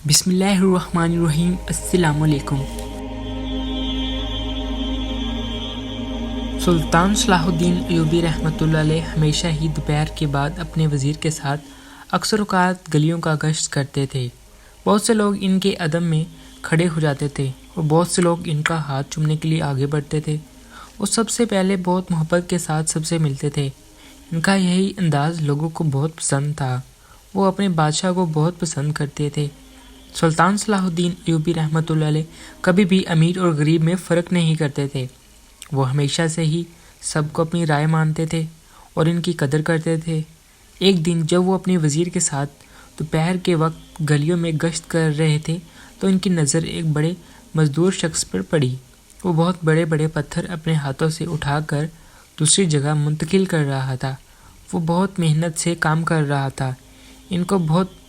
بسم اللہ الرحمن الرحیم۔ السلام علیکم۔ سلطان صلاح الدین ایوبی رحمۃ اللہ علیہ ہمیشہ ہی دوپہر کے بعد اپنے وزیر کے ساتھ اکثر اوقات گلیوں کا گشت کرتے تھے۔ بہت سے لوگ ان کے عدم میں کھڑے ہو جاتے تھے اور بہت سے لوگ ان کا ہاتھ چومنے کے لیے آگے بڑھتے تھے۔ وہ سب سے پہلے بہت محبت کے ساتھ سب سے ملتے تھے۔ ان کا یہی انداز لوگوں کو بہت پسند تھا۔ وہ اپنے بادشاہ کو بہت پسند کرتے تھے۔ سلطان صلاح الدین ایوبی رحمۃ اللہ علیہ کبھی بھی امیر اور غریب میں فرق نہیں کرتے تھے۔ وہ ہمیشہ سے ہی سب کو اپنی رائے مانتے تھے اور ان کی قدر کرتے تھے۔ ایک دن جب وہ اپنے وزیر کے ساتھ دوپہر کے وقت گلیوں میں گشت کر رہے تھے تو ان کی نظر ایک بڑے مزدور شخص پر پڑی۔ وہ بہت بڑے بڑے پتھر اپنے ہاتھوں سے اٹھا کر دوسری جگہ منتقل کر رہا تھا۔ وہ بہت محنت سے کام کر رہا تھا۔ ان کو بہت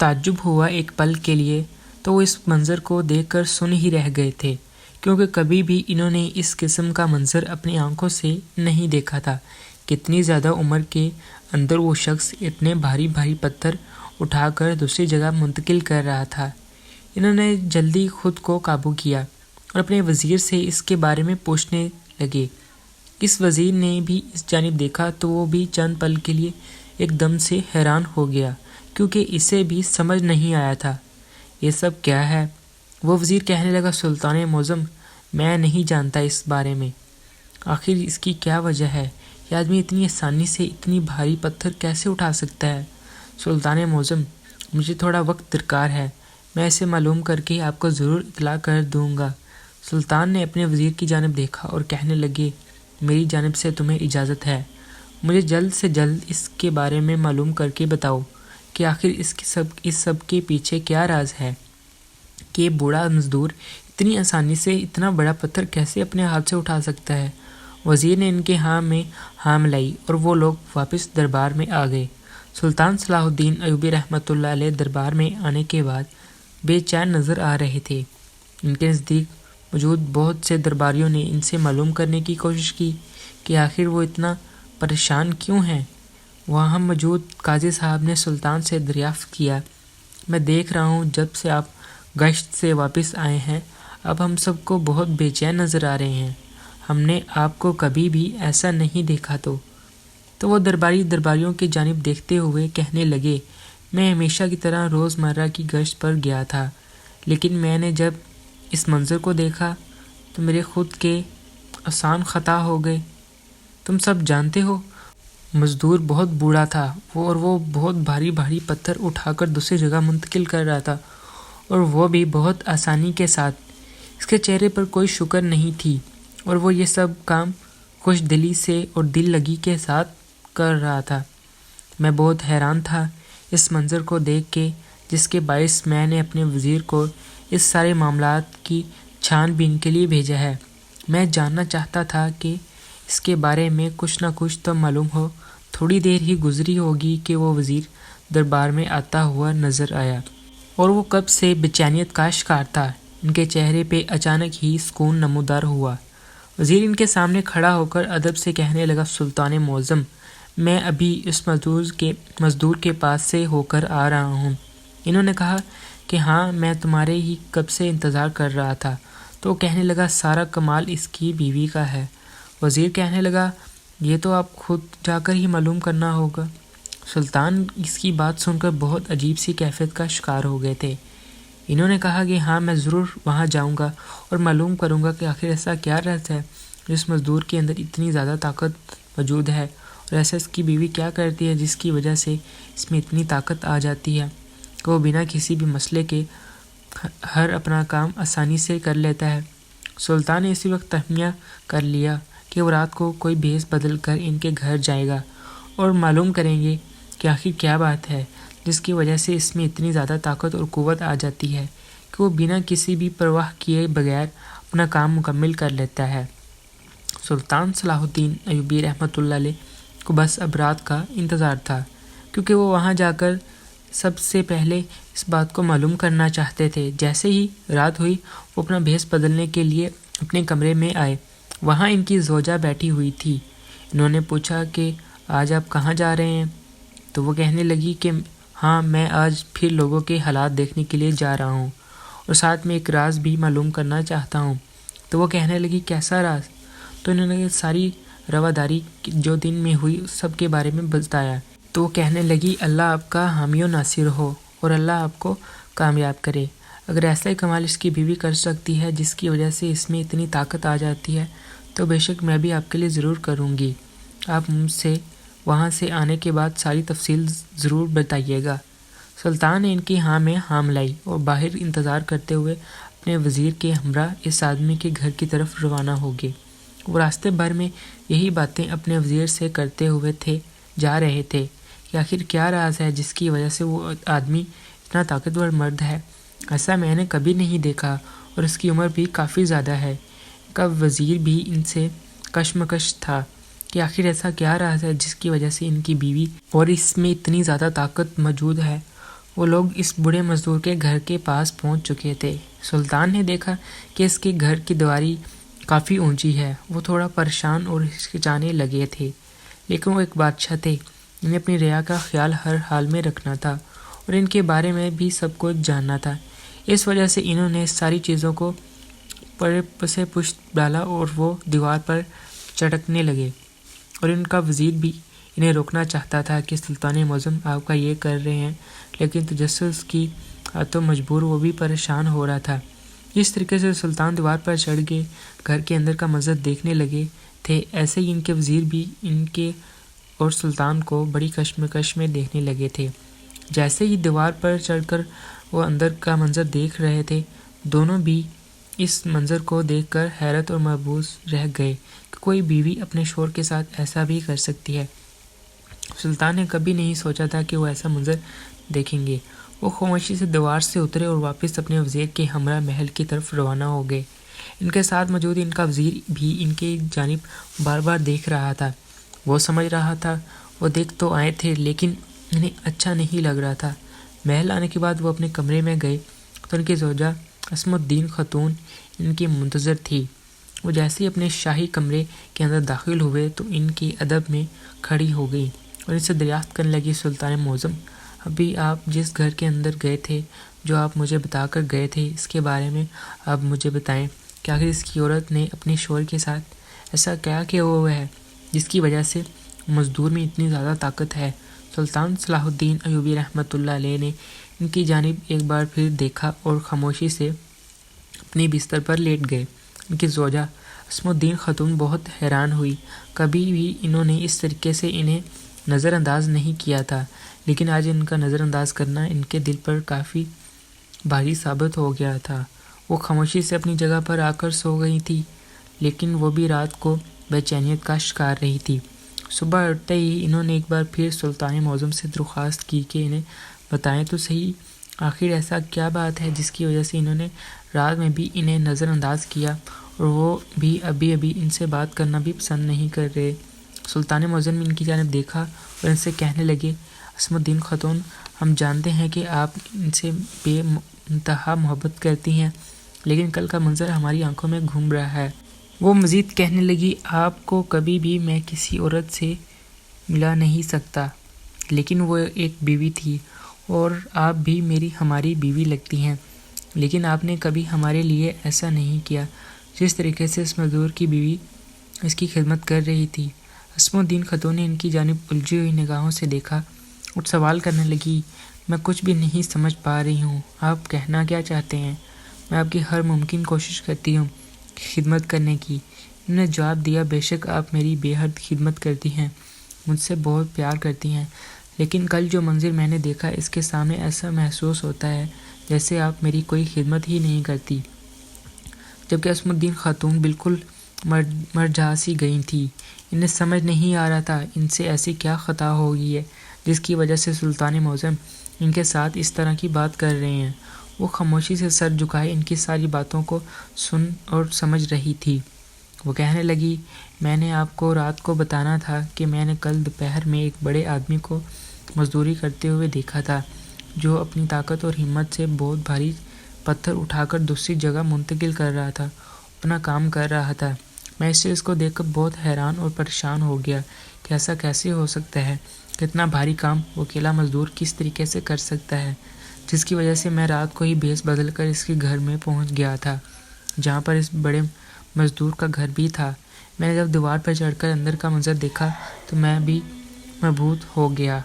تعجب ہوا ایک پل کے لیے، تو وہ اس منظر کو دیکھ کر سن ہی رہ گئے تھے، کیونکہ کبھی بھی انہوں نے اس قسم کا منظر اپنی آنکھوں سے نہیں دیکھا تھا۔ کتنی زیادہ عمر کے اندر وہ شخص اتنے بھاری بھاری پتھر اٹھا کر دوسری جگہ منتقل کر رہا تھا۔ انہوں نے جلدی خود کو قابو کیا اور اپنے وزیر سے اس کے بارے میں پوچھنے لگے۔ اس وزیر نے بھی اس جانب دیکھا تو وہ بھی چند پل کے لیے ایک دم سے حیران ہو گیا، کیونکہ اسے بھی سمجھ نہیں آیا تھا یہ سب کیا ہے۔ وہ وزیر کہنے لگا، سلطان معظم، میں نہیں جانتا اس بارے میں، آخر اس کی کیا وجہ ہے؟ یہ آدمی اتنی آسانی سے اتنی بھاری پتھر کیسے اٹھا سکتا ہے؟ سلطان معظم، مجھے تھوڑا وقت درکار ہے، میں اسے معلوم کر کے آپ کو ضرور اطلاع کر دوں گا۔ سلطان نے اپنے وزیر کی جانب دیکھا اور کہنے لگے، میری جانب سے تمہیں اجازت ہے، مجھے جلد سے جلد اس کے بارے میں معلوم کر کے بتاؤ کہ آخر اس سب کے پیچھے کیا راز ہے کہ یہ بوڑھا مزدور اتنی آسانی سے اتنا بڑا پتھر کیسے اپنے ہاتھ سے اٹھا سکتا ہے۔ وزیر نے ان کے ہاں میں ہاں ملائی اور وہ لوگ واپس دربار میں آ گئے۔ سلطان صلاح الدین ایوبی رحمۃ اللہ علیہ دربار میں آنے کے بعد بے چین نظر آ رہے تھے۔ ان کے نزدیک موجود بہت سے درباریوں نے ان سے معلوم کرنے کی کوشش کی کہ آخر وہ اتنا پریشان کیوں ہیں۔ وہاں موجود قاضی صاحب نے سلطان سے دریافت کیا، میں دیکھ رہا ہوں جب سے آپ گشت سے واپس آئے ہیں اب ہم سب کو بہت بے چین نظر آ رہے ہیں، ہم نے آپ کو کبھی بھی ایسا نہیں دیکھا۔ تو وہ درباریوں کی جانب دیکھتے ہوئے کہنے لگے، میں ہمیشہ کی طرح روز مرہ کی گشت پر گیا تھا، لیکن میں نے جب اس منظر کو دیکھا تو میرے خود کے آسان خطا ہو گئے۔ تم سب جانتے ہو مزدور بہت بوڑھا تھا اور وہ بہت بھاری بھاری پتھر اٹھا کر دوسری جگہ منتقل کر رہا تھا، اور وہ بھی بہت آسانی کے ساتھ۔ اس کے چہرے پر کوئی شکر نہیں تھی اور وہ یہ سب کام خوش دلی سے اور دل لگی کے ساتھ کر رہا تھا۔ میں بہت حیران تھا اس منظر کو دیکھ کے، جس کے باعث میں نے اپنے وزیر کو اس سارے معاملات کی چھان بین کے لیے بھیجا ہے۔ میں جاننا چاہتا تھا کہ اس کے بارے میں کچھ نہ کچھ تو معلوم ہو۔ تھوڑی دیر ہی گزری ہوگی کہ وہ وزیر دربار میں آتا ہوا نظر آیا، اور وہ کب سے بے چینیت کا شکار تھا۔ ان کے چہرے پہ اچانک ہی سکون نمودار ہوا۔ وزیر ان کے سامنے کھڑا ہو کر ادب سے کہنے لگا، سلطان معظم، میں ابھی اس مزدور کے پاس سے ہو کر آ رہا ہوں۔ انہوں نے کہا کہ ہاں، میں تمہارے ہی کب سے انتظار کر رہا تھا۔ تو وہ کہنے لگا، سارا کمال اس کی بیوی کا ہے۔ وزیر کہنے لگا، یہ تو آپ خود جا کر ہی معلوم کرنا ہوگا۔ سلطان اس کی بات سن کر بہت عجیب سی کیفیت کا شکار ہو گئے تھے۔ انہوں نے کہا کہ ہاں، میں ضرور وہاں جاؤں گا اور معلوم کروں گا کہ آخر ایسا کیا راز ہے جس مزدور کے اندر اتنی زیادہ طاقت موجود ہے، اور ایسا اس کی بیوی کیا کرتی ہے جس کی وجہ سے اس میں اتنی طاقت آ جاتی ہے کہ وہ بنا کسی بھی مسئلے کے ہر اپنا کام آسانی سے کر لیتا ہے۔ سلطان نے اسی وقت تخمینہ کر لیا کہ وہ رات کو کوئی بھیس بدل کر ان کے گھر جائے گا اور معلوم کریں گے کہ آخر کیا بات ہے جس کی وجہ سے اس میں اتنی زیادہ طاقت اور قوت آ جاتی ہے کہ وہ بنا کسی بھی پرواہ کیے بغیر اپنا کام مکمل کر لیتا ہے۔ سلطان صلاح الدین ایوبی رحمۃ اللہ علیہ کو بس اب رات کا انتظار تھا، کیونکہ وہ وہاں جا کر سب سے پہلے اس بات کو معلوم کرنا چاہتے تھے۔ جیسے ہی رات ہوئی وہ اپنا بھیس بدلنے کے لیے اپنے کمرے میں آئے۔ وہاں ان کی زوجہ بیٹھی ہوئی تھی۔ انہوں نے پوچھا کہ آج آپ کہاں جا رہے ہیں؟ تو وہ کہنے لگی کہ ہاں، میں آج پھر لوگوں کے حالات دیکھنے کے لیے جا رہا ہوں اور ساتھ میں ایک راز بھی معلوم کرنا چاہتا ہوں۔ تو وہ کہنے لگی، کیسا راز؟ تو انہوں نے ساری رواداری جو دن میں ہوئی اس سب کے بارے میں بتایا۔ تو وہ کہنے لگی، اللہ آپ کا حامی و ناصر ہو اور اللہ آپ کو کامیاب کرے۔ اگر ایسا کمال اس کی بیوی کر سکتی ہے جس کی وجہ سے اس میں اتنی طاقت آ جاتی ہے تو بے شک میں بھی آپ کے لیے ضرور کروں گی۔ آپ مجھ سے وہاں سے آنے کے بعد ساری تفصیل ضرور بتائیے گا۔ سلطان نے ان کی ہاں میں ہاں ملائی اور باہر انتظار کرتے ہوئے اپنے وزیر کے ہمراہ اس آدمی کے گھر کی طرف روانہ ہو گئے۔ وہ راستے بھر میں یہی باتیں اپنے وزیر سے کرتے ہوئے جا رہے تھے کہ آخر کیا راز ہے جس کی وجہ سے وہ آدمی اتنا طاقتور مرد ہے۔ ایسا میں نے کبھی نہیں دیکھا اور اس کی عمر بھی کافی زیادہ ہے۔ ان کا وزیر بھی ان سے کشمکش تھا کہ آخر ایسا کیا راز ہے جس کی وجہ سے ان کی بیوی اور اس میں اتنی زیادہ طاقت موجود ہے۔ وہ لوگ اس بوڑھے مزدور کے گھر کے پاس پہنچ چکے تھے۔ سلطان نے دیکھا کہ اس کے گھر کی دیواری کافی اونچی ہے۔ وہ تھوڑا پریشان اور ہچکچانے لگے تھے، لیکن وہ ایک بادشاہ تھے، انہیں اپنی رعایا کا خیال ہر حال میں رکھنا تھا اور ان کے بارے میں بھی سب کچھ جاننا تھا۔ اس وجہ سے انہوں نے ساری چیزوں کو پسے پشت ڈالا اور وہ دیوار پر چڑھنے لگے، اور ان کا وزیر بھی انہیں روکنا چاہتا تھا کہ سلطان معظم آپ کا یہ کر رہے ہیں، لیکن تجسس کی ہاتھوں مجبور وہ بھی پریشان ہو رہا تھا۔ جس طریقے سے سلطان دیوار پر چڑھ کے گھر کے اندر کا منظر دیکھنے لگے تھے، ایسے ہی ان کے وزیر بھی ان کے اور سلطان کو بڑی کشمکش میں دیکھنے لگے تھے۔ جیسے ہی دیوار پر چڑھ کر وہ اندر کا منظر دیکھ رہے تھے، دونوں بھی اس منظر کو دیکھ کر حیرت اور محبوس رہ گئے کہ کوئی بیوی اپنے شوہر کے ساتھ ایسا بھی کر سکتی ہے۔ سلطان نے کبھی نہیں سوچا تھا کہ وہ ایسا منظر دیکھیں گے۔ وہ خاموشی سے دیوار سے اترے اور واپس اپنے وزیر کے ہمراہ محل کی طرف روانہ ہو گئے۔ ان کے ساتھ موجود ان کا وزیر بھی ان کی جانب بار بار دیکھ رہا تھا۔ وہ سمجھ رہا تھا وہ دیکھ تو آئے تھے لیکن انہیں اچھا نہیں لگ رہا تھا۔ محل آنے کے بعد وہ اپنے کمرے میں گئے تو ان کی زوجہ عصمت الدین خاتون ان کی منتظر تھی۔ وہ جیسے ہی اپنے شاہی کمرے کے اندر داخل ہوئے تو ان کے ادب میں کھڑی ہو گئی اور ان سے دریافت کرنے لگی، سلطان معظم، ابھی آپ جس گھر کے اندر گئے تھے، جو آپ مجھے بتا کر گئے تھے، اس کے بارے میں آپ مجھے بتائیں کہ آخر اس کی عورت نے اپنے شوہر کے ساتھ ایسا کیا کیا ہوا ہے جس کی وجہ سے مزدور میں اتنی زیادہ طاقت ہے۔ سلطان صلاح الدین ایوبی رحمۃ اللہ علیہ نے ان کی جانب ایک بار پھر دیکھا اور خاموشی سے اپنے بستر پر لیٹ گئے۔ ان کی زوجہ عصمت الدین خاتون بہت حیران ہوئی۔ کبھی بھی انہوں نے اس طریقے سے انہیں نظر انداز نہیں کیا تھا، لیکن آج ان کا نظر انداز کرنا ان کے دل پر کافی بھاری ثابت ہو گیا تھا۔ وہ خاموشی سے اپنی جگہ پر آ کر سو گئی تھی، لیکن وہ بھی رات کو بے چینیت کا شکار رہی تھی۔ صبح اٹھتے ہی انہوں نے ایک بار پھر سلطان معظم سے درخواست کی کہ انہیں بتائیں تو صحیح آخر ایسا کیا بات ہے جس کی وجہ سے انہوں نے رات میں بھی انہیں نظر انداز کیا اور وہ بھی ابھی ان سے بات کرنا بھی پسند نہیں کر رہے۔ سلطان معظم نے ان کی جانب دیکھا اور ان سے کہنے لگے، عصمت الدین خاتون، ہم جانتے ہیں کہ آپ ان سے بے انتہا محبت کرتی ہیں، لیکن کل کا منظر ہماری آنکھوں میں گھوم رہا ہے۔ وہ مزید کہنے لگی، آپ کو کبھی بھی میں کسی عورت سے ملا نہیں سکتا، لیکن وہ ایک بیوی تھی اور آپ بھی ہماری بیوی لگتی ہیں، لیکن آپ نے کبھی ہمارے لیے ایسا نہیں کیا جس طریقے سے اس مزدور کی بیوی اس کی خدمت کر رہی تھی۔ عصمت الدین خاتون نے ان کی جانب الجھی ہوئی نگاہوں سے دیکھا اور سوال کرنے لگی، میں کچھ بھی نہیں سمجھ پا رہی ہوں، آپ کہنا کیا چاہتے ہیں؟ میں آپ کی ہر ممکن کوشش کرتی ہوں خدمت کرنے کی۔ انہوں نے جواب دیا، بے شک آپ میری بے حد خدمت کرتی ہیں، مجھ سے بہت پیار کرتی ہیں، لیکن کل جو منظر میں نے دیکھا اس کے سامنے ایسا محسوس ہوتا ہے جیسے آپ میری کوئی خدمت ہی نہیں کرتی۔ جبکہ عصمت الدین خاتون بالکل مرجھا سی گئی تھی۔ انہیں سمجھ نہیں آ رہا تھا ان سے ایسی کیا خطا ہو گئی ہے جس کی وجہ سے سلطان معظم ان کے ساتھ اس طرح کی بات کر رہے ہیں۔ وہ خاموشی سے سر جھکائے ان کی ساری باتوں کو سن اور سمجھ رہی تھی۔ وہ کہنے لگی، میں نے آپ کو رات کو بتانا تھا کہ میں نے کل دوپہر میں ایک بڑے آدمی کو مزدوری کرتے ہوئے دیکھا تھا، جو اپنی طاقت اور ہمت سے بہت بھاری پتھر اٹھا کر دوسری جگہ منتقل کر رہا تھا، اپنا کام کر رہا تھا۔ میں اس چیز کو دیکھ کر بہت حیران اور پریشان ہو گیا کہ ایسا کیسے ہو سکتا ہے۔ کتنا بھاری کام وہ اکیلا مزدور کس طریقے سے کر سکتا ہے، جس کی وجہ سے میں رات کو ہی بھیس بدل کر اس کے گھر میں پہنچ گیا تھا، جہاں پر اس بڑے مزدور کا گھر بھی تھا۔ میں نے جب دیوار پر چڑھ کر اندر کا منظر دیکھا تو میں بھی مبہوت ہو گیا۔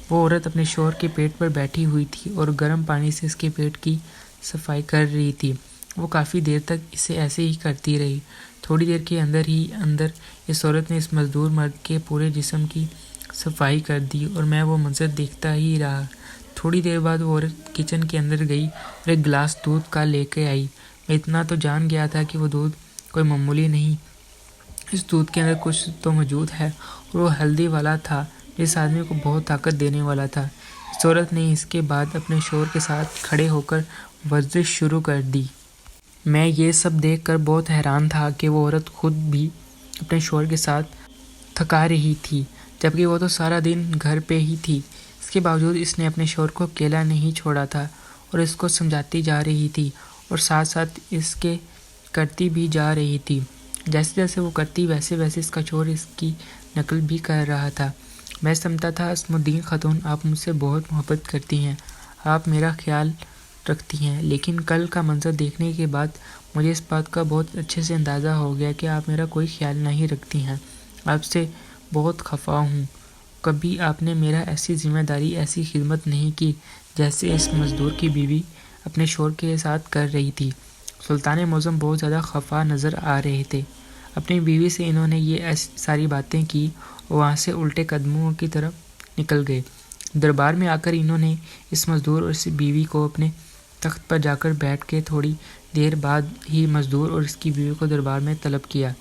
وہ عورت اپنے شوہر کے پیٹ پر بیٹھی ہوئی تھی اور گرم پانی سے اس کے پیٹ کی صفائی کر رہی تھی۔ وہ کافی دیر تک اسے ایسے ہی کرتی رہی۔ تھوڑی دیر کے اندر اس عورت نے اس مزدور مرد کے پورے جسم کی صفائی کر دی اور میں وہ منظر دیکھتا ہی رہا۔ تھوڑی دیر بعد وہ عورت کچن کے اندر گئی اور ایک گلاس دودھ کا لے کے آئی۔ میں اتنا تو جان گیا تھا کہ وہ دودھ کوئی معمولی نہیں، اس دودھ کے اندر کچھ تو موجود ہے، اور وہ ہلدی والا تھا جس آدمی کو بہت طاقت دینے والا تھا۔ اس عورت نے اس کے بعد اپنے شوہر کے ساتھ کھڑے ہو کر ورزش شروع کر دی۔ میں یہ سب دیکھ کر بہت حیران تھا کہ وہ عورت خود بھی اپنے شوہر کے ساتھ تھکا رہی تھی، جبکہ وہ تو سارا دن گھر پہ ہی تھی۔ اس کے باوجود اس نے اپنے شوہر کو اکیلا نہیں چھوڑا تھا اور اس کو سمجھاتی جا رہی تھی اور ساتھ ساتھ اس کے کرتی بھی جا رہی تھی۔ جیسے جیسے وہ کرتی ویسے ویسے اس کا شوہر اس کی نقل بھی کر رہا تھا۔ میں سمجھتا تھا اسم الدین خاتون، آپ مجھ سے بہت محبت کرتی ہیں، آپ میرا خیال رکھتی ہیں، لیکن کل کا منظر دیکھنے کے بعد مجھے اس بات کا بہت اچھے سے اندازہ ہو گیا کہ آپ میرا کوئی خیال نہیں رکھتی ہیں۔ آپ سے بہت خفا ہوں۔ کبھی آپ نے میرا ایسی ذمہ داری، ایسی خدمت نہیں کی جیسے اس مزدور کی بیوی اپنے شوہر کے ساتھ کر رہی تھی۔ سلطان معظم بہت زیادہ خفا نظر آ رہے تھے۔ اپنی بیوی سے انہوں نے یہ ساری باتیں کی اور وہاں سے الٹے قدموں کی طرف نکل گئے۔ دربار میں آ کر انہوں نے اس مزدور اور اس بیوی کو اپنے تخت پر جا کر بیٹھ کے تھوڑی دیر بعد ہی مزدور اور اس کی بیوی کو دربار میں طلب کیا۔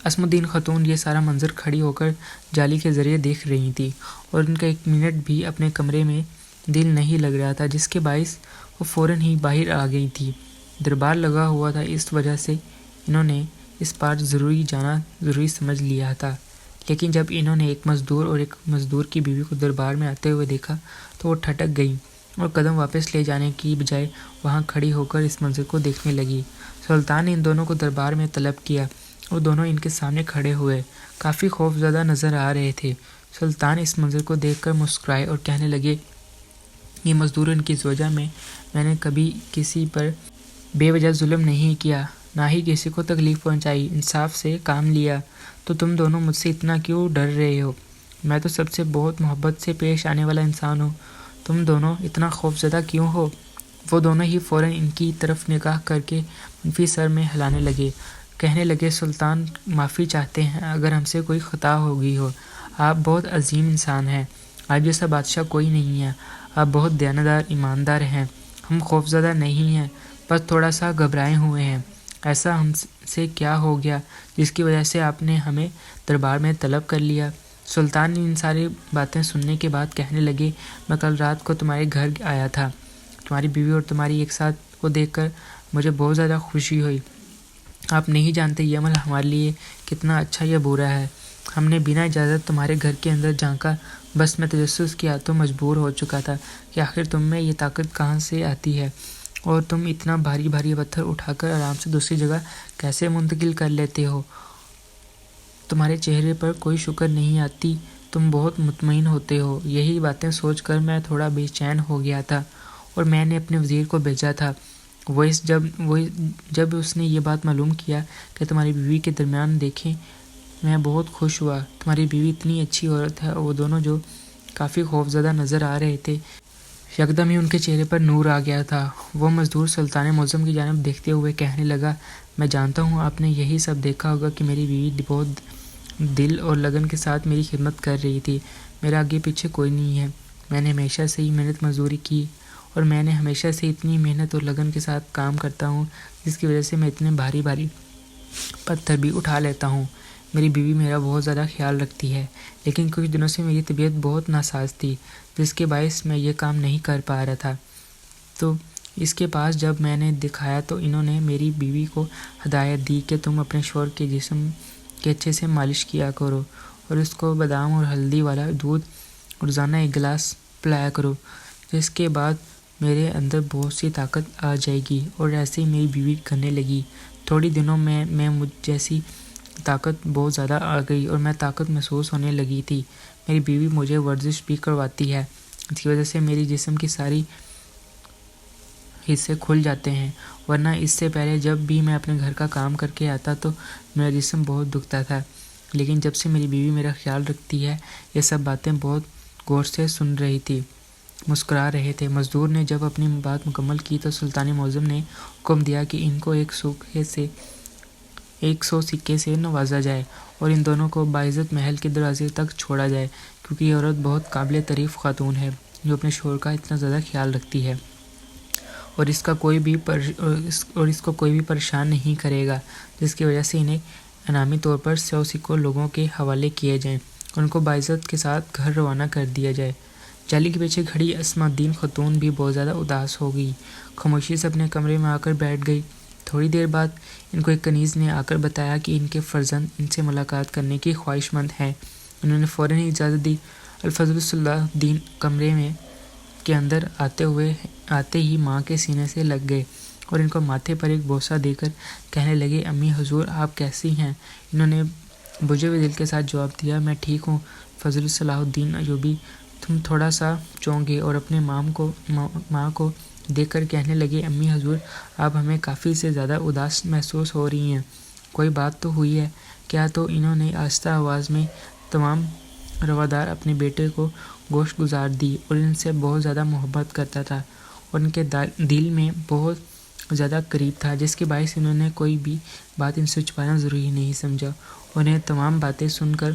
اسم الدین خاتون یہ سارا منظر کھڑی ہو کر جالی کے ذریعے دیکھ رہی تھی اور ان کا ایک منٹ بھی اپنے کمرے میں دل نہیں لگ رہا تھا، جس کے باعث وہ فوراً ہی باہر آ گئی تھی۔ دربار لگا ہوا تھا، اس وجہ سے انہوں نے اس بار جانا ضروری سمجھ لیا تھا، لیکن جب انہوں نے ایک مزدور اور ایک مزدور کی بیوی کو دربار میں آتے ہوئے دیکھا تو وہ ٹھٹک گئی اور قدم واپس لے جانے کی بجائے وہاں کھڑی ہو کر اس منظر کو دیکھنے لگی۔ سلطان نے ان دونوں کو دربار میں طلب کیا اور دونوں ان کے سامنے کھڑے ہوئے، کافی خوف زدہ نظر آ رہے تھے۔ سلطان اس منظر کو دیکھ کر مسکرائے اور کہنے لگے، یہ مزدور ان کی وجہ میں نے کبھی کسی پر بے وجہ ظلم نہیں کیا، نہ ہی کسی کو تکلیف پہنچائی، انصاف سے کام لیا، تو تم دونوں مجھ سے اتنا کیوں ڈر رہے ہو؟ میں تو سب سے بہت محبت سے پیش آنے والا انسان ہوں، تم دونوں اتنا خوف زدہ کیوں ہو؟ وہ دونوں ہی فوراً ان کی طرف نگاہ کر کے منفی سر میں ہلانے لگے، کہنے لگے، سلطان معافی چاہتے ہیں اگر ہم سے کوئی خطا ہو گئی ہو، آپ بہت عظیم انسان ہیں، آپ جیسا بادشاہ کوئی نہیں ہے، آپ بہت دیانتدار ایماندار ہیں، ہم خوف زدہ نہیں ہیں، بس تھوڑا سا گھبرائے ہوئے ہیں۔ ایسا ہم سے کیا ہو گیا جس کی وجہ سے آپ نے ہمیں دربار میں طلب کر لیا؟ سلطان نے ان ساری باتیں سننے کے بعد کہنے لگے، میں کل رات کو تمہارے گھر آیا تھا، تمہاری بیوی اور تمہاری ایک ساتھ کو دیکھ کر مجھے بہت زیادہ خوشی ہوئی۔ آپ نہیں جانتے یہ عمل ہمارے لیے کتنا اچھا یا برا ہے۔ ہم نے بنا اجازت تمہارے گھر کے اندر جھانکا، بس میں تجسس کیا تو مجبور ہو چکا تھا کہ آخر تم میں یہ طاقت کہاں سے آتی ہے اور تم اتنا بھاری بھاری پتھر اٹھا کر آرام سے دوسری جگہ کیسے منتقل کر لیتے ہو؟ تمہارے چہرے پر کوئی شکر نہیں آتی، تم بہت مطمئن ہوتے ہو۔ یہی باتیں سوچ کر میں تھوڑا بے چین ہو گیا تھا اور میں نے اپنے وزیر کو بھیجا تھا۔ جب اس نے یہ بات معلوم کیا کہ تمہاری بیوی کے درمیان دیکھیں، میں بہت خوش ہوا۔ تمہاری بیوی اتنی اچھی عورت ہے۔ اور وہ دونوں جو کافی خوفزدہ نظر آ رہے تھے، یکدم ہی ان کے چہرے پر نور آ گیا تھا۔ وہ مزدور سلطان معظم کی جانب دیکھتے ہوئے کہنے لگا، میں جانتا ہوں آپ نے یہی سب دیکھا ہوگا کہ میری بیوی بہت دل اور لگن کے ساتھ میری خدمت کر رہی تھی۔ میرا آگے پیچھے کوئی نہیں ہے، میں نے ہمیشہ سے ہی محنت مزدوری کی اور میں نے ہمیشہ سے اتنی محنت اور لگن کے ساتھ کام کرتا ہوں جس کی وجہ سے میں اتنے بھاری بھاری پتھر بھی اٹھا لیتا ہوں۔ میری بیوی میرا بہت زیادہ خیال رکھتی ہے، لیکن کچھ دنوں سے میری طبیعت بہت ناساز تھی جس کے باعث میں یہ کام نہیں کر پا رہا تھا۔ تو اس کے پاس جب میں نے دکھایا تو انہوں نے میری بیوی کو ہدایت دی کہ تم اپنے شوہر کے جسم کے اچھے سے مالش کیا کرو اور اس کو بادام اور ہلدی والا دودھ روزانہ ایک گلاس پلایا کرو، جس کے بعد میرے اندر بہت سی طاقت آ جائے گی۔ اور ایسے ہی میری بیوی کرنے لگی۔ تھوڑی دنوں میں مجھ جیسی طاقت بہت زیادہ آ گئی اور میں طاقت محسوس ہونے لگی تھی۔ میری بیوی مجھے ورزش بھی کرواتی ہے، اس کی وجہ سے میری جسم کی ساری حصے کھل جاتے ہیں، ورنہ اس سے پہلے جب بھی میں اپنے گھر کا کام کر کے آتا تو میرا جسم بہت دکھتا تھا، لیکن جب سے میری بیوی میرا خیال رکھتی ہے یہ سب باتیں بہت غور سے سن رہی تھی، مسکرا رہے تھے۔ مزدور نے جب اپنی بات مکمل کی تو سلطان معظم نے حکم دیا کہ ان کو 100 سکے سے نوازا جائے اور ان دونوں کو باعزت محل کے دروازے تک چھوڑا جائے، کیونکہ یہ عورت بہت قابل تعریف خاتون ہے جو اپنے شوہر کا اتنا زیادہ خیال رکھتی ہے اور اس کو کوئی بھی پریشان نہیں کرے گا، جس کی وجہ سے انہیں انعامی طور پر 100 سکوں لوگوں کے حوالے کیے جائیں اور ان کو باعزت کے ساتھ گھر روانہ کر دیا جائے۔ جالی کے پیچھے کھڑی اسماء الدین خاتون بھی بہت زیادہ اداس ہو گئی، خاموشی سے اپنے کمرے میں آ کر بیٹھ گئی۔ تھوڑی دیر بعد ان کو ایک کنیز نے آ کر بتایا کہ ان کے فرزند ان سے ملاقات کرنے کی خواہش مند ہیں۔ انہوں نے فوراً ہی اجازت دی۔ الفضل صلاح الدین کمرے میں کے اندر آتے ہی ماں کے سینے سے لگ گئے اور ان کو ماتھے پر ایک بوسہ دے کر کہنے لگے، امی حضور آپ کیسی ہیں؟ انہوں نے بجھے ہوئے دل کے ساتھ جواب دیا، میں ٹھیک ہوں۔ فضل صلاح الدین ایوبی تم تھوڑا سا چونکے اور اپنے ماں کو دیکھ کر کہنے لگے، امی حضور آپ ہمیں کافی سے زیادہ اداس محسوس ہو رہی ہیں، کوئی بات تو ہوئی ہے کیا؟ تو انہوں نے آہستہ آواز میں تمام روادار اپنے بیٹے کو گوشت گزار دی اور ان سے بہت زیادہ محبت کرتا تھا اور ان کے دل میں بہت زیادہ قریب تھا، جس کے باعث انہوں نے کوئی بھی بات ان سے چھپانا ضروری نہیں سمجھا۔ انہیں تمام باتیں سن کر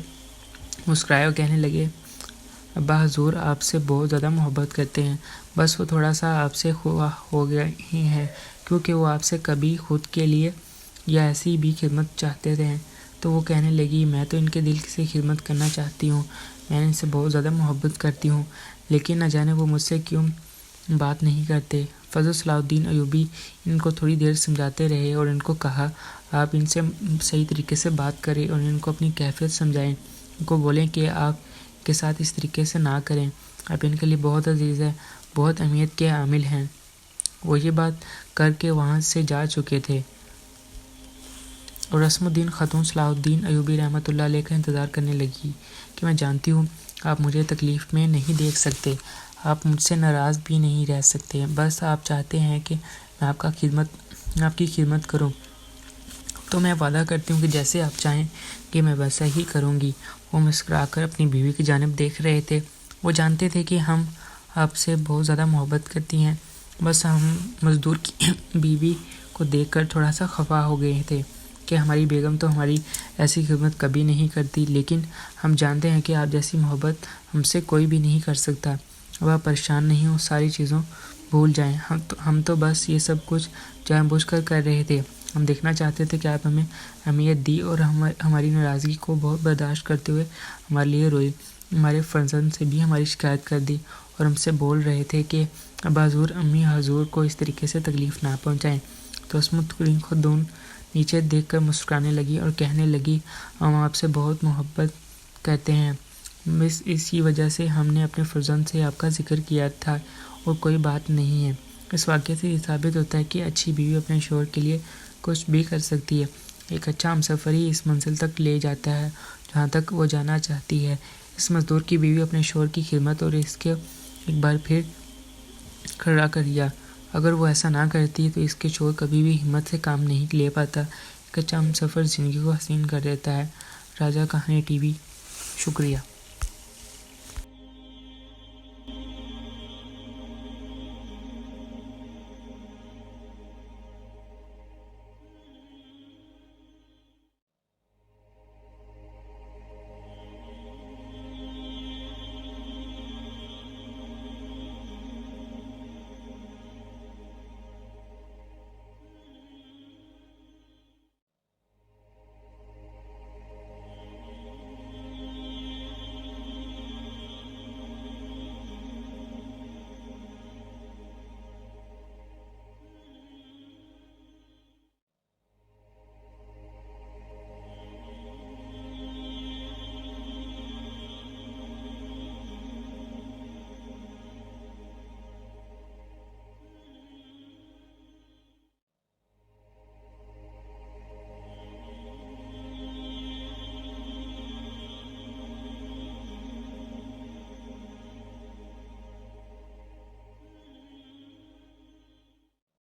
مسکرائے اور کہنے لگے، ابا حضور آپ سے بہت زیادہ محبت کرتے ہیں، بس وہ تھوڑا سا آپ سے ہو گیا ہی ہے، کیونکہ وہ آپ سے کبھی خود کے لیے یا ایسی بھی خدمت چاہتے تھے۔ تو وہ کہنے لگی، میں تو ان کے دل سے خدمت کرنا چاہتی ہوں، میں ان سے بہت زیادہ محبت کرتی ہوں، لیکن نہ جانے وہ مجھ سے کیوں بات نہیں کرتے۔ فضل صلاح الدین ایوبی ان کو تھوڑی دیر سمجھاتے رہے اور ان کو کہا، آپ ان سے صحیح طریقے سے بات کریں اور ان کو اپنی کیفیت سمجھائیں، ان کو بولیں کہ آپ کے ساتھ اس طریقے سے نہ کریں، آپ ان کے لیے بہت عزیز ہیں، بہت اہمیت کے حامل ہیں۔ وہ یہ بات کر کے وہاں سے جا چکے تھے اور اسماء الدین خاتون صلاح الدین ایوبی رحمۃ اللہ علیہ کا انتظار کرنے لگی کہ میں جانتی ہوں آپ مجھے تکلیف میں نہیں دیکھ سکتے، آپ مجھ سے ناراض بھی نہیں رہ سکتے، بس آپ چاہتے ہیں کہ میں آپ کی خدمت کروں، تو میں وعدہ کرتی ہوں کہ جیسے آپ چاہیں کہ میں ویسا ہی کروں گی۔ وہ مسکرا کر اپنی بیوی کی جانب دیکھ رہے تھے، وہ جانتے تھے کہ ہم آپ سے بہت زیادہ محبت کرتی ہیں، بس ہم مزدور کی بیوی کو دیکھ کر تھوڑا سا خفا ہو گئے تھے کہ ہماری بیگم تو ہماری ایسی خدمت کبھی نہیں کرتی، لیکن ہم جانتے ہیں کہ آپ جیسی محبت ہم سے کوئی بھی نہیں کر سکتا۔ اب آپ پریشان نہیں ہوں، ساری چیزوں بھول جائیں، ہم تو بس یہ سب کچھ جان بوجھ کر رہے تھے، ہم دیکھنا چاہتے تھے کہ آپ ہمیں اہمیت دی اور ہماری ناراضگی کو بہت برداشت کرتے ہوئے ہمارے لیے روئی، ہمارے فرزند سے بھی ہماری شکایت کر دی اور ہم سے بول رہے تھے کہ ابا حضور امی حضور کو اس طریقے سے تکلیف نہ پہنچائیں۔ تو اسماء الدین خاتون نیچے دیکھ کر مسکرانے لگی اور کہنے لگی، ہم آپ سے بہت محبت کرتے ہیں، بس اسی وجہ سے ہم نے اپنے فرزند سے آپ کا ذکر کیا تھا اور کوئی بات نہیں ہے۔ اس واقعے سے یہ ثابت ہوتا ہے کہ اچھی بیوی اپنے شوہر کے لیے کچھ بھی کر سکتی ہے، ایک اچھا ہمسفر ہی اس منزل تک لے جاتا ہے جہاں تک وہ جانا چاہتی ہے۔ اس مزدور کی بیوی اپنے شوہر کی خدمت اور اس کے ایک بار پھر کھڑا کر دیا، اگر وہ ایسا نہ کرتی تو اس کے شوہر کبھی بھی ہمت سے کام نہیں لے پاتا۔ ایک اچھا ہمسفر زندگی کو حسین کر دیتا ہے۔ راجہ کہانی ٹی وی، شکریہ۔